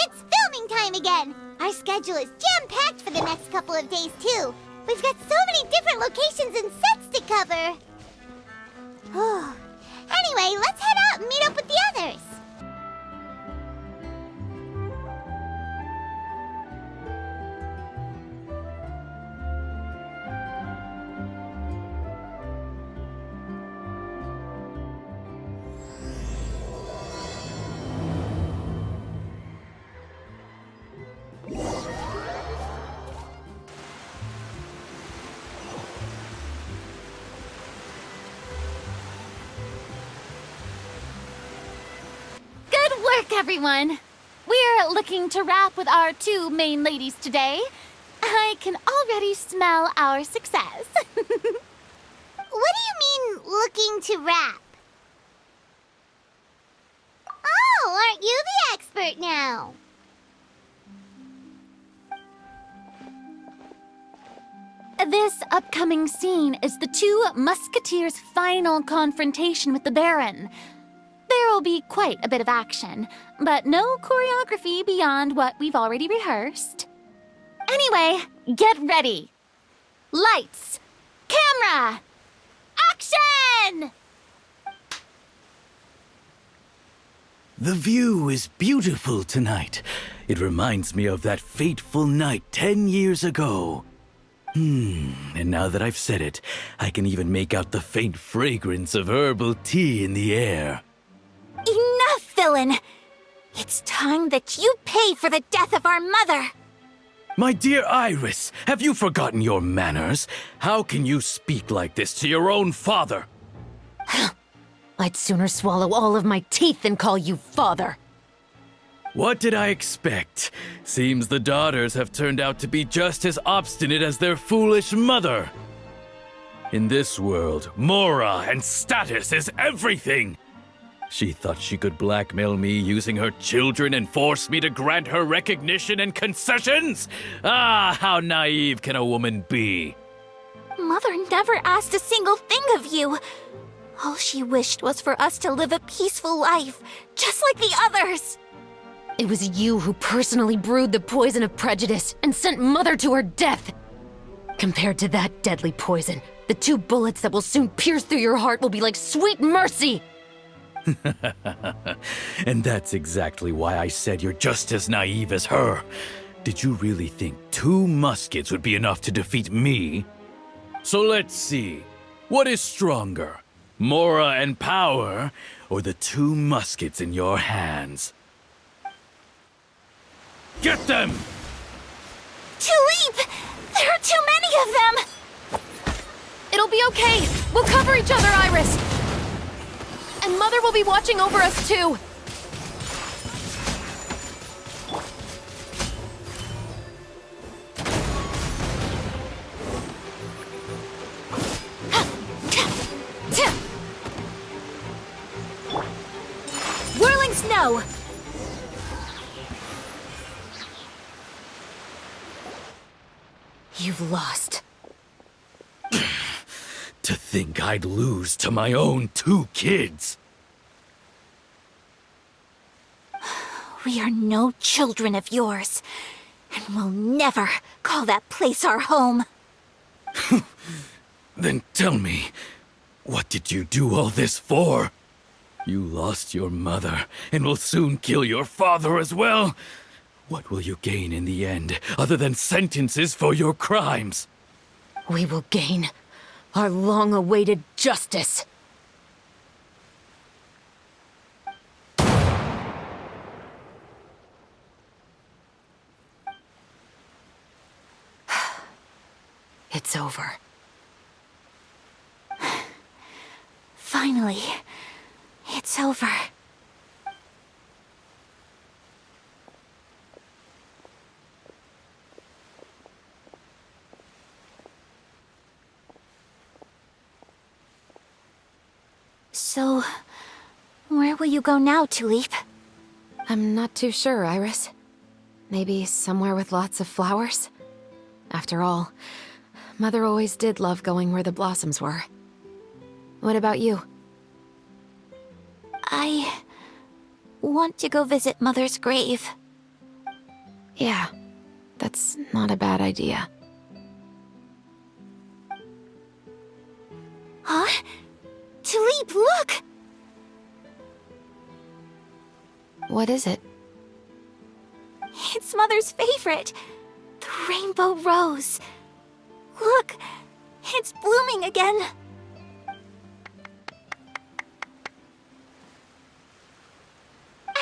It's filming time again! Our schedule is jam-packed for the next couple of days, too. We've got so many different locations and sets to cover. Anyway, let's head out and meet up with the others. Everyone, we're looking to wrap with our two main ladies today. I can already smell our success. What do you mean, looking to wrap? Oh, aren't you the expert now? This upcoming scene is the two Musketeers' final confrontation with the Baron. There will be quite a bit of action, but no choreography beyond what we've already rehearsed. Anyway, get ready. Lights, camera, action! The view is beautiful tonight. It reminds me of that fateful night 10 years ago. And now that I've said it, I can even make out the faint fragrance of herbal tea in the air. Enough, villain! It's time that you pay for the death of our mother! My dear Iris, have you forgotten your manners? How can you speak like this to your own father? I'd sooner swallow all of my teeth than call you father. What did I expect? Seems the daughters have turned out to be just as obstinate as their foolish mother. In this world, mora and status is everything. She thought she could blackmail me using her children and force me to grant her recognition and concessions? Ah, how naive can a woman be? Mother never asked a single thing of you. All she wished was for us to live a peaceful life, just like the others. It was you who personally brewed the poison of prejudice and sent Mother to her death. Compared to that deadly poison, the 2 bullets that will soon pierce through your heart will be like sweet mercy. And that's exactly why I said you're just as naive as her. Did you really think 2 muskets would be enough to defeat me? So let's see. What is stronger? Mora and power, or the 2 muskets in your hands? Get them! Tulip! There are too many of them! It'll be okay. We'll cover each other, Iris. And Mother will be watching over us, too. Whirling snow! You've lost. To think I'd lose to my own 2 kids. We are no children of yours, and we'll never call that place our home. Then tell me, what did you do all this for? You lost your mother, and will soon kill your father as well. What will you gain in the end, other than sentences for your crimes? We will gain our long-awaited justice. It's over. Finally, it's over. So, where will you go now, Tulip? I'm not too sure, Iris. Maybe somewhere with lots of flowers? After all, Mother always did love going where the blossoms were. What about you? I want to go visit Mother's grave. Yeah, that's not a bad idea. Huh? Tulip, look! What is it? It's Mother's favorite. The rainbow rose. Look, it's blooming again.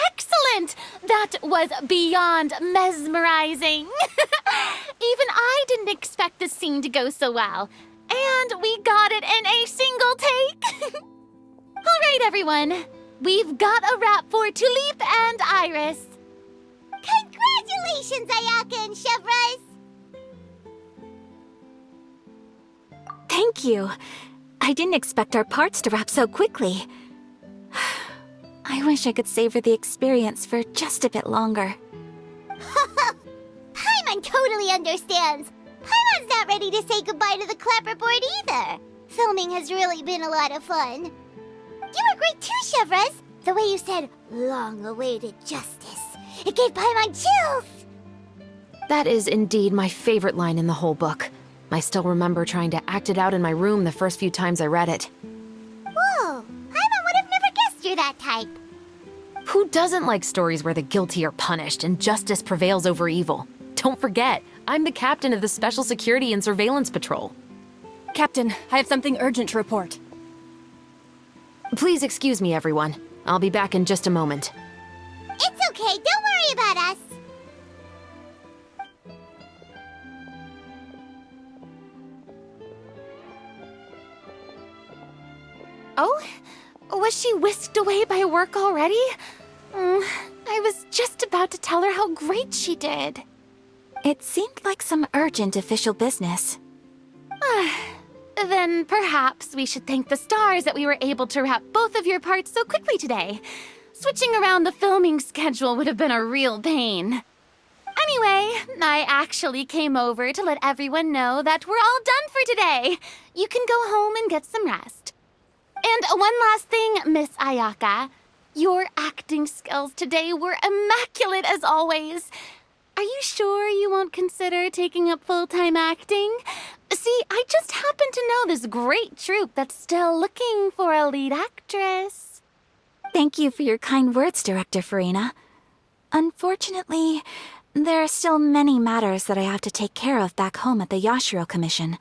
Excellent! That was beyond mesmerizing. Even I didn't expect this scene to go so well. And we got it in a single take. All right, everyone. We've got a wrap for Tulip and Iris. Congratulations, Ayaka and Chevres! Thank you. I didn't expect our parts to wrap so quickly. I wish I could savor the experience for just a bit longer. Paimon totally understands. Paimon's not ready to say goodbye to the clapperboard either. Filming has really been a lot of fun. You were great too, Chevres. The way you said, long-awaited justice. It gave Paimon chills. That is indeed my favorite line in the whole book. I still remember trying to act it out in my room the first few times I read it. Whoa, Paimon would have never guessed you're that type. Who doesn't like stories where the guilty are punished and justice prevails over evil? Don't forget, I'm the captain of the Special Security and Surveillance Patrol. Captain, I have something urgent to report. Please excuse me, everyone. I'll be back in just a moment. It's okay, don't worry about us. Oh? Was she whisked away by work already? I was just about to tell her how great she did. It seemed like some urgent official business. Then perhaps we should thank the stars that we were able to wrap both of your parts so quickly today. Switching around the filming schedule would have been a real pain. Anyway, I actually came over to let everyone know that we're all done for today. You can go home and get some rest. And one last thing, Miss Ayaka. Your acting skills today were immaculate as always. Are you sure you won't consider taking up full-time acting? See, I just happen to know this great troupe that's still looking for a lead actress. Thank you for your kind words, Director Farina. Unfortunately, there are still many matters that I have to take care of back home at the Yashiro Commission.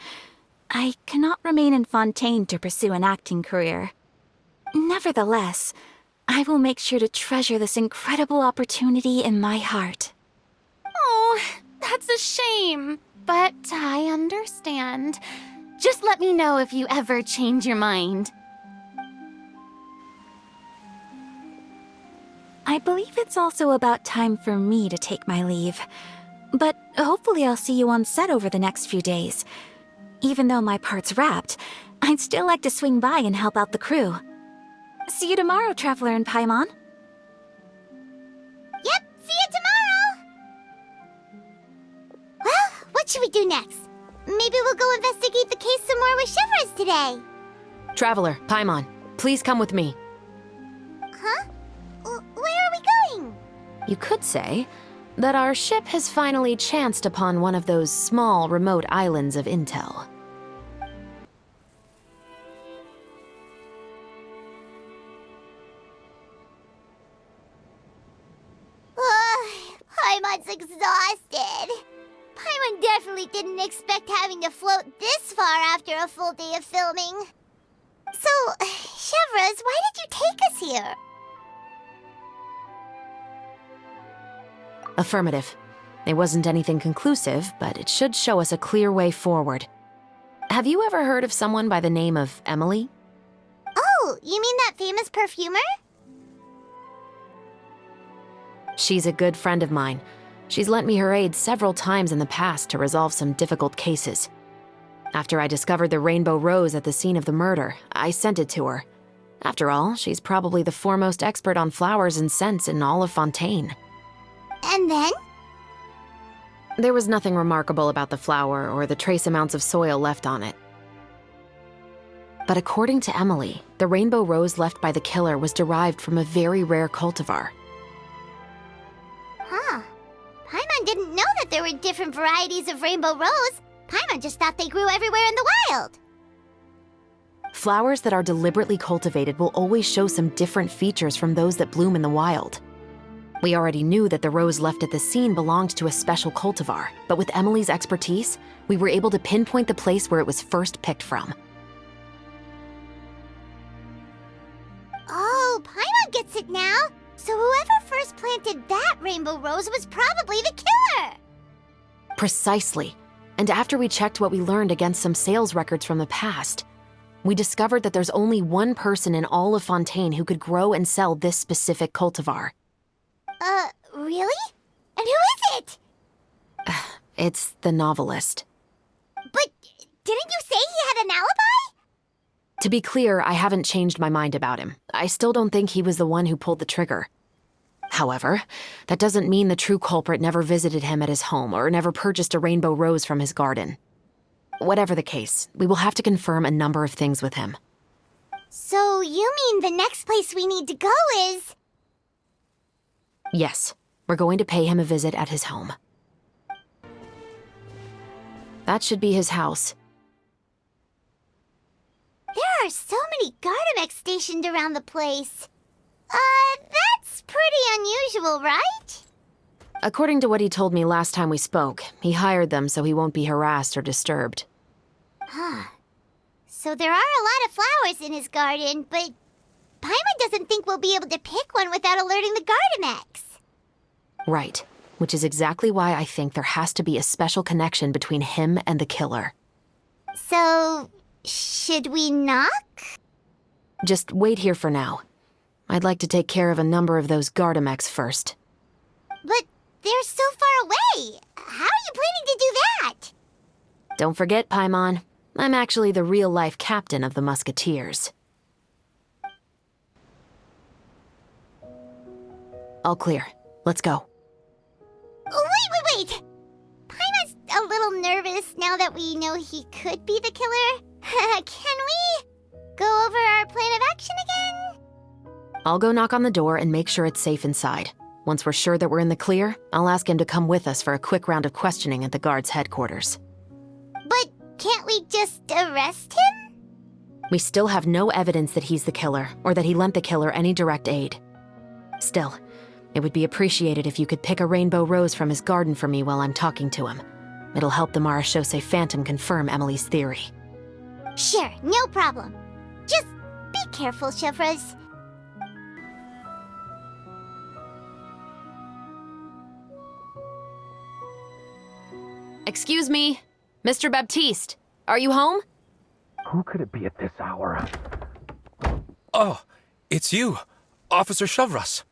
I cannot remain in Fontaine to pursue an acting career. Nevertheless, I will make sure to treasure this incredible opportunity in my heart. Oh, that's a shame. But I understand. Just let me know if you ever change your mind. I believe it's also about time for me to take my leave. But hopefully I'll see you on set over the next few days. Even though my part's wrapped, I'd still like to swing by and help out the crew. See you tomorrow, Traveler and Paimon. Yep, see you tomorrow! Well, what should we do next? Maybe we'll go investigate the case some more with Chevres today. Traveler, Paimon, please come with me. Huh? Where are we going? You could say that our ship has finally chanced upon one of those small, remote islands of intel. Paimon's exhausted. Paimon definitely didn't expect having to float this far after a full day of filming. So, Chevres, why did you take us here? Affirmative. It wasn't anything conclusive, but it should show us a clear way forward. Have you ever heard of someone by the name of Emily? Oh, you mean that famous perfumer? She's a good friend of mine. She's lent me her aid several times in the past to resolve some difficult cases. After I discovered the rainbow rose at the scene of the murder, I sent it to her. After all, she's probably the foremost expert on flowers and scents in all of Fontaine. And then? There was nothing remarkable about the flower or the trace amounts of soil left on it. But according to Emily, the rainbow rose left by the killer was derived from a very rare cultivar. Huh. Paimon didn't know that there were different varieties of rainbow rose. Paimon just thought they grew everywhere in the wild. Flowers that are deliberately cultivated will always show some different features from those that bloom in the wild. We already knew that the rose left at the scene belonged to a special cultivar, but with Emily's expertise, we were able to pinpoint the place where it was first picked from. Oh, Paimon gets it now. So whoever first planted that rainbow rose was probably the killer. Precisely. And after we checked what we learned against some sales records from the past, we discovered that there's only one person in all of Fontaine who could grow and sell this specific cultivar. Really? And who is it? It's the novelist. But didn't you say he had an alibi? To be clear, I haven't changed my mind about him. I still don't think he was the one who pulled the trigger. However, that doesn't mean the true culprit never visited him at his home or never purchased a rainbow rose from his garden. Whatever the case, we will have to confirm a number of things with him. So you mean the next place we need to go is... Yes, we're going to pay him a visit at his home. That should be his house. There are so many Gardamex stationed around the place. That's pretty unusual, right? According to what he told me last time we spoke, he hired them so he won't be harassed or disturbed. Huh. So there are a lot of flowers in his garden, but Paimon doesn't think we'll be able to pick one without alerting the Gardamex. Right, which is exactly why I think there has to be a special connection between him and the killer. So, should we knock? Just wait here for now. I'd like to take care of a number of those Gardamex first. But they're so far away. How are you planning to do that? Don't forget, Paimon, I'm actually the real-life captain of the Musketeers. All clear. Let's go. Wait! Paimon's a little nervous now that we know he could be the killer. Can we go over our plan of action again? I'll go knock on the door and make sure it's safe inside. Once we're sure that we're in the clear, I'll ask him to come with us for a quick round of questioning at the guard's headquarters. But can't we just arrest him? We still have no evidence that he's the killer, or that he lent the killer any direct aid. Still, it would be appreciated if you could pick a rainbow rose from his garden for me while I'm talking to him. It'll help the Marechaussee Phantom confirm Emily's theory. Sure, no problem. Just be careful, Chevreuse. Excuse me, Mr. Baptiste, are you home? Who could it be at this hour? Oh, it's you, Officer Chevreuse.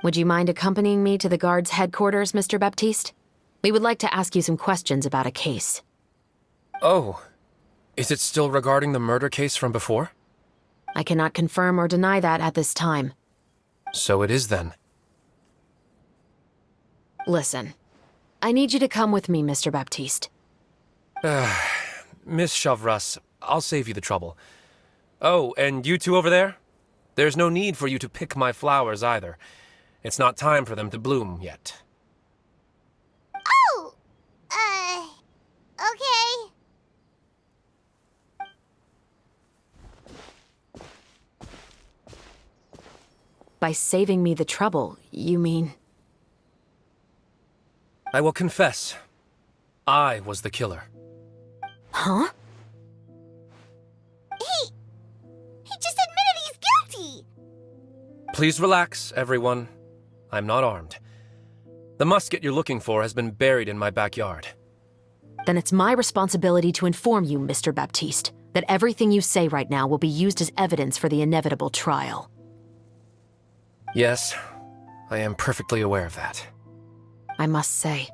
Would you mind accompanying me to the guard's headquarters, Mr. Baptiste? We would like to ask you some questions about a case. Oh, is it still regarding the murder case from before? I cannot confirm or deny that at this time. So it is then. Listen, I need you to come with me, Mr. Baptiste. Miss Chevreuse, I'll save you the trouble. Oh, and you two over there? There's no need for you to pick my flowers either. It's not time for them to bloom yet. Oh! Okay. By saving me the trouble, you mean... I will confess, I was the killer. Huh? He just admitted he's guilty! Please relax, everyone. I'm not armed. The musket you're looking for has been buried in my backyard. Then it's my responsibility to inform you, Mr. Baptiste, that everything you say right now will be used as evidence for the inevitable trial. Yes, I am perfectly aware of that. I must say,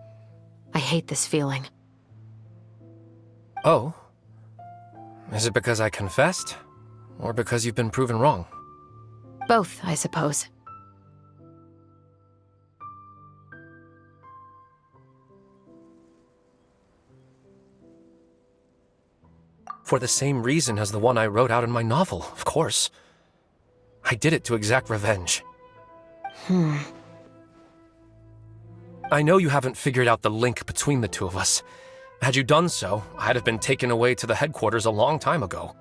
I hate this feeling. Oh? Is it because I confessed? Or because you've been proven wrong? Both, I suppose. For the same reason as the one I wrote out in my novel, of course. I did it to exact revenge. I know you haven't figured out the link between the two of us. Had you done so, I'd have been taken away to the headquarters a long time ago.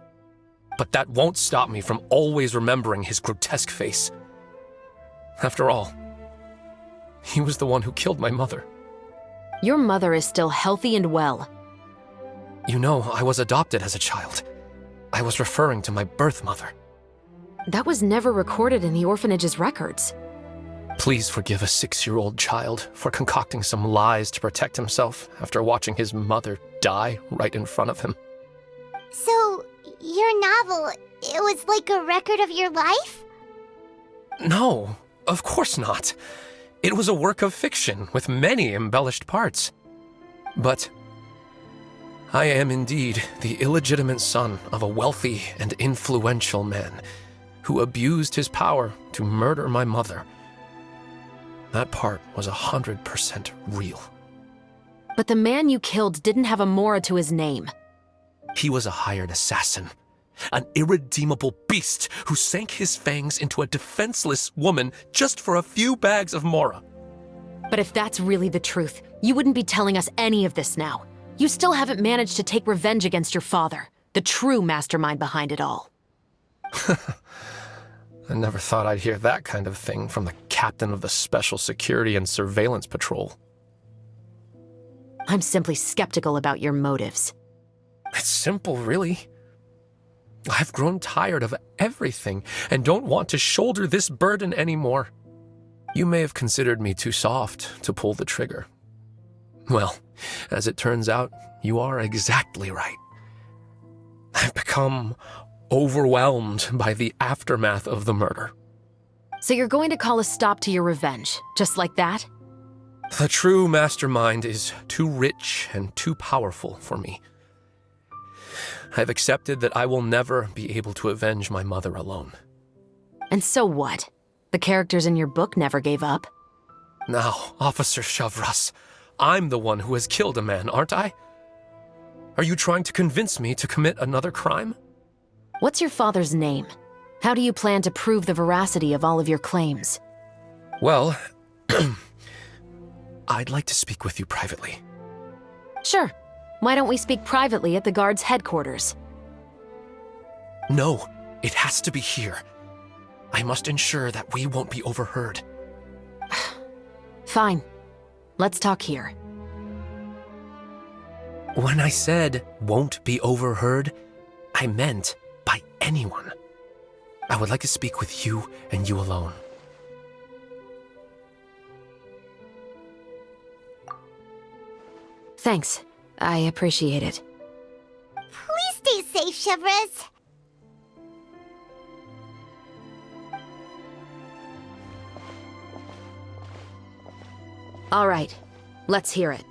But that won't stop me from always remembering his grotesque face. After all, he was the one who killed my mother. Your mother is still healthy and well. You know, I was adopted as a child. I was referring to my birth mother. That was never recorded in the orphanage's records. Please forgive a 6-year-old child for concocting some lies to protect himself after watching his mother die right in front of him. So, your novel, it was like a record of your life? No, of course not. It was a work of fiction with many embellished parts. But I am indeed the illegitimate son of a wealthy and influential man who abused his power to murder my mother. That part was 100% real. But the man you killed didn't have a Mora to his name. He was a hired assassin, an irredeemable beast who sank his fangs into a defenseless woman just for a few bags of Mora. But if that's really the truth, you wouldn't be telling us any of this now. You still haven't managed to take revenge against your father, the true mastermind behind it all. I never thought I'd hear that kind of thing from the captain of the Special Security and Surveillance Patrol. I'm simply skeptical about your motives. It's simple, really. I've grown tired of everything and don't want to shoulder this burden anymore. You may have considered me too soft to pull the trigger. Well, as it turns out, you are exactly right. I've become overwhelmed by the aftermath of the murder. So you're going to call a stop to your revenge, just like that? The true mastermind is too rich and too powerful for me. I've accepted that I will never be able to avenge my mother alone. And so what? The characters in your book never gave up. Now, Officer Shavras, I'm the one who has killed a man, aren't I? Are you trying to convince me to commit another crime? What's your father's name? How do you plan to prove the veracity of all of your claims? Well, I'd like to speak with you privately. Sure. Why don't we speak privately at the guard's headquarters? No, it has to be here. I must ensure that we won't be overheard. Fine. Let's talk here. When I said won't be overheard, I meant by anyone. I would like to speak with you and you alone. Thanks. I appreciate it. Please stay safe, Chevres. All right. Let's hear it.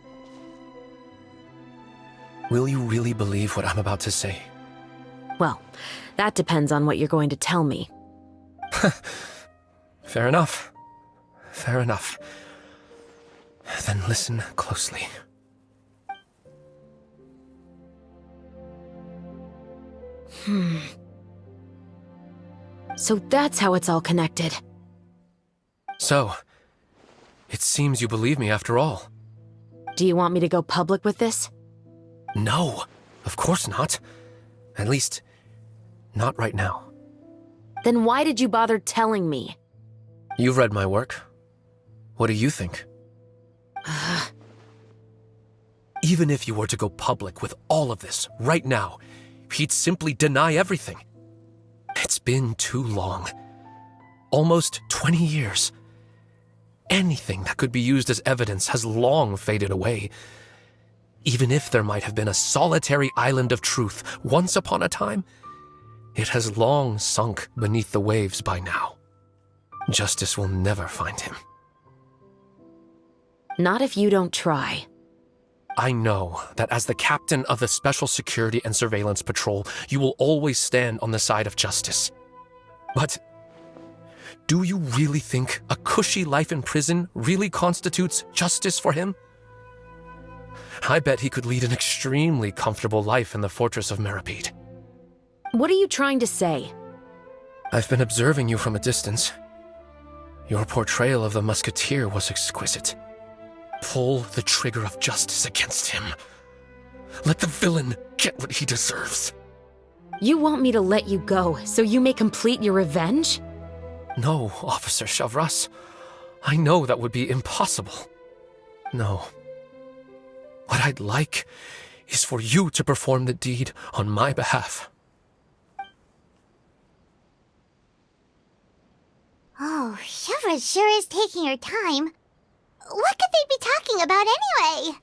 Will you really believe what I'm about to say? Well, that depends on what you're going to tell me. Fair enough. Fair enough. Then listen closely. So that's how it's all connected. So, it seems you believe me after all. Do you want me to go public with this? No, of course not. At least, not right now. Then why did you bother telling me? You've read my work. What do you think? Even if you were to go public with all of this right now, he'd simply deny everything. It's been too long. Almost 20 years. Anything that could be used as evidence has long faded away. Even if there might have been a solitary island of truth once upon a time, it has long sunk beneath the waves by now. Justice will never find him. Not if you don't try. I know that as the captain of the Special Security and Surveillance Patrol, you will always stand on the side of justice. But do you really think a cushy life in prison really constitutes justice for him? I bet he could lead an extremely comfortable life in the fortress of Meripede. What are you trying to say? I've been observing you from a distance. Your portrayal of the musketeer was exquisite. Pull the trigger of justice against him. Let the villain get what he deserves. You want me to let you go so you may complete your revenge? No, Officer Shavras. I know that would be impossible. No. What I'd like is for you to perform the deed on my behalf. Oh, Shivra sure is taking her time. What could they be talking about anyway?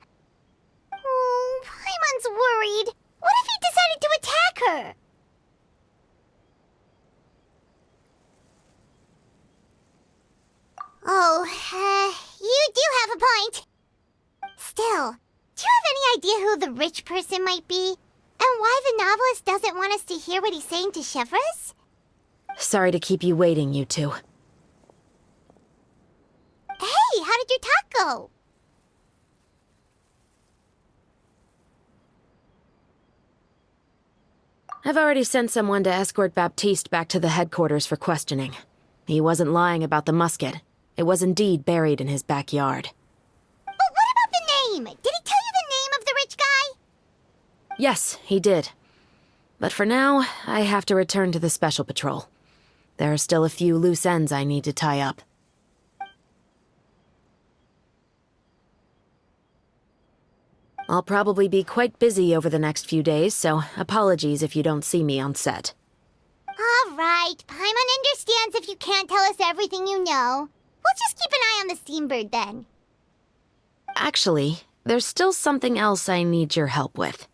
Oh, Paimon's worried. What if he decided to attack her? Oh, you do have a point. Still, do you have any idea who the rich person might be? And why the novelist doesn't want us to hear what he's saying to Shivras? Sorry to keep you waiting, you two. Hey, how did your talk go? I've already sent someone to escort Baptiste back to the headquarters for questioning. He wasn't lying about the musket. It was indeed buried in his backyard. But what about the name? Did he tell you the name of the rich guy? Yes, he did. But for now, I have to return to the Special Patrol. There are still a few loose ends I need to tie up. I'll probably be quite busy over the next few days, so apologies if you don't see me on set. All right, Paimon understands if you can't tell us everything you know. We'll just keep an eye on the Steambird then. Actually, there's still something else I need your help with.